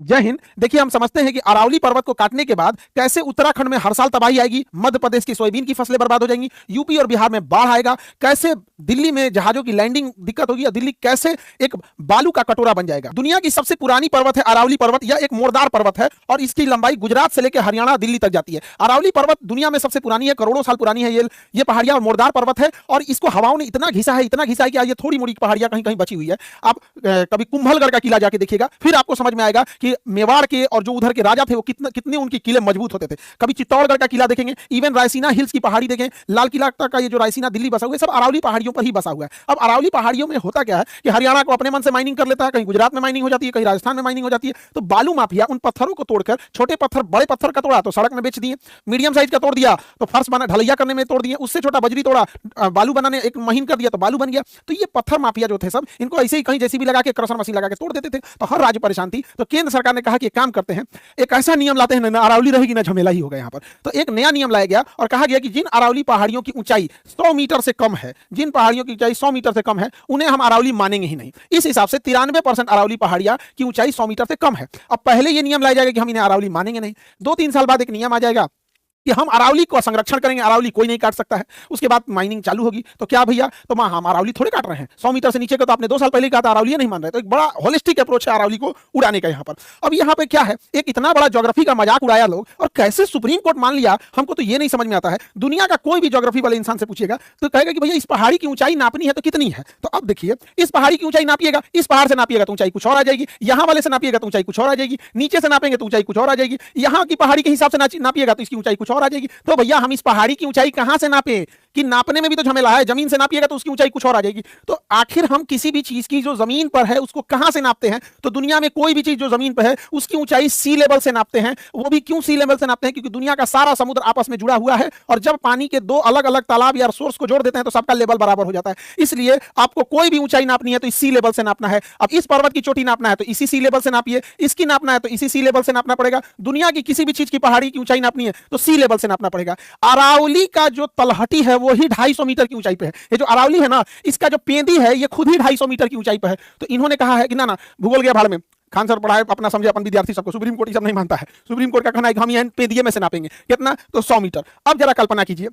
जय हिंद। देखिए, हम समझते हैं कि अरावली पर्वत को काटने के बाद कैसे उत्तराखंड में हर साल तबाही आएगी, मध्य प्रदेश की सोयाबीन की फसलें बर्बाद हो जाएंगी, यूपी और बिहार में बाढ़ आएगा, कैसे दिल्ली में जहाजों की लैंडिंग दिक्कत होगी और दिल्ली कैसे एक बालू का कटोरा बन जाएगा। दुनिया की सबसे पुरानी पर्वत है अरावली पर्वत। यह एक मोरदार पर्वत है और इसकी लंबाई गुजरात से लेकर हरियाणा दिल्ली तक जाती है। अरावली पर्वत दुनिया में सबसे पुरानी है, करोड़ों साल पुरानी है। ये पहाड़ियां मोरदार पर्वत है और इसको हवाओं ने इतना घिसा है कि ये थोड़ी मोड़ी पहाड़ियां कहीं कहीं बची हुई है। आप कभी कुंभलगढ़ का किला जाके देखिएगा, फिर आपको समझ में आएगा कि मेवाड़ के और जो उधर के राजा थे वो कितने उनके किले मजबूत होते थे। कभी चित्तौड़गढ़ का किला देखेंगे, इवन रायसीना हिल्स की पहाड़ी देखें, लाल किला का ये जो रायसीना दिल्ली बसा हुआ है, सब अरावली पहाड़ियों पर ही बसा हुआ है। अब अरावली पहाड़ियों में होता क्या है कि हरियाणा को अपने मन से माइनिंग कर लेता है, कहीं गुजरात में माइनिंग हो जाती है, कहीं राजस्थान में माइनिंग हो जाती है। तो बालू माफिया उन पत्थरों को तोड़कर, छोटे पत्थर बड़े पत्थर का तोड़ा तो सड़क में बेच दिए, मीडियम साइज का तोड़ दिया तो फर्श बना ढलैया करने में तोड़ दिए, उससे छोटा बजरी तोड़ा बालू बनाने एक महीन कर दिया तो बालू बन गया। तो ये पत्थर माफिया जो थे सब, इनको ऐसे ही कहीं जेसीबी लगा के, क्रशर मशीन लगा के तोड़ देते थे। तो हर राज्य परेशान थी। तो केंद्र सरकार ने कहा कि एक काम करते हैं, एक ऐसा नियम लाते हैं, ना अरावली रहेगी ना झमेला ही होगा यहाँ पर। तो एक नया नियम लाया गया और कहा गया कि जिन अरावली पहाड़ियों की ऊंचाई 100 मीटर से कम है, जिन पहाड़ियों की ऊंचाई 100 मीटर से कम है, उन्हें हम अरावली मानेंगे ही नहीं। इस हिसाब से 93% अरावली पहाड़ियां की ऊंचाई 100 मीटर से कम है। अब पहले ये नियम लाया जाएगा कि हम इन्हें अरावली मानेंगे नहीं। 2-3 साल बाद एक नियम आ जाएगा कि हम अरावली को संरक्षण करेंगे, अरावली कोई नहीं काट सकता है। उसके बाद माइनिंग चालू होगी। तो क्या भैया, तो हम अरावली थोड़े काट रहे हैं? 100 मीटर से नीचे का तो आपने 2 साल पहले कहा था, अरावली नहीं मान रहे। तो एक बड़ा होलिस्टिक अप्रोच है अरावली को उड़ाने का यहाँ पर। अब यहाँ पे क्या है, एक इतना बड़ा ज्योग्राफी का मजाक उड़ाया लोग और कैसे सुप्रीम कोर्ट मान लिया, हमको तो ये नहीं समझ में आता है। दुनिया का कोई भी ज्योग्राफी वाले इंसान से पूछिएगा तो कहेगा कि भैया इस पहाड़ी की ऊंचाई नापनी है तो कितनी है। तो अब देखिए, इस पहाड़ी की ऊंचाई नापिएगा, इस पहाड़ से नापिएगा तो ऊंचाई कुछ और आ जाएगी, यहाँ वाले से नापिएगा तो ऊंचाई कुछ और आ जाएगी, नीचे से नापेंगे तो ऊंचाई कुछ और आ जाएगी, यहाँ की पहाड़ी के हिसाब से नापिएगा तो इसकी ऊंचाई कुछ और आ जाएगी। तो भैया हम इस पहाड़ी की ऊंचाई कहां से नापे? कि नापने में भी तो झमेला है। जमीन से नापिएगा तो उसकी ऊंचाई कुछ और आ जाएगी। तो आखिर हम किसी भी चीज की जो जमीन पर है उसको कहां से नापते हैं? तो दुनिया में कोई भी चीज जो जमीन पर है उसकी ऊंचाई सी लेवल से नापते हैं। वो भी क्यों सी लेवल से नापते हैं? क्योंकि दुनिया का सारा समुद्र आपस में जुड़ा हुआ है और जब पानी के 2 अलग अलग तालाब या सोर्स को जोड़ देते हैं तो सबका लेवल बराबर हो जाता है। इसलिए आपको कोई भी ऊंचाई नापनी है तो इस सी लेवल से नापना है। अब इस पर्वत की चोटी नापना है तो इसी सी लेवल से नापिए, इसकी नापना है तो इसी सी लेवल से नापना पड़ेगा। दुनिया की किसी भी चीज की पहाड़ी की ऊंचाई नापनी है तो सी लेवल से नापना पड़ेगा। अरावली का जो तलहटी है वो ही 250 मीटर की ऊंचाई पे है। ये जो अरावली है ना, इसका जो पेंदी है ये खुद ही 250 मीटर की ऊंचाई पे है। तो इन्होंने कहा है कि ना भूगोल गया भाड़ में, खान सर पढ़ाए अपना समझे अपन विद्यार्थी सबको, सुप्रीम कोर्ट ये सब नहीं मानता है। सुप्रीम कोर्ट का कहना है कि हम ये पेंदिए में से नापेंगे कितना, तो 100 मीटर। अब जरा कल्पना कीजिए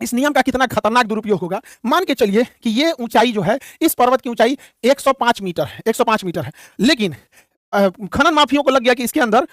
इस नियम का कितना खतरनाक दुरुपयोग होगा। मान के चलिए कि ये ऊंचाई जो है, इस पर्वत की ऊंचाई 105 मीटर है, 105 मीटर है, लेकिन खनन माफियों को लग गया कि इसके अंदर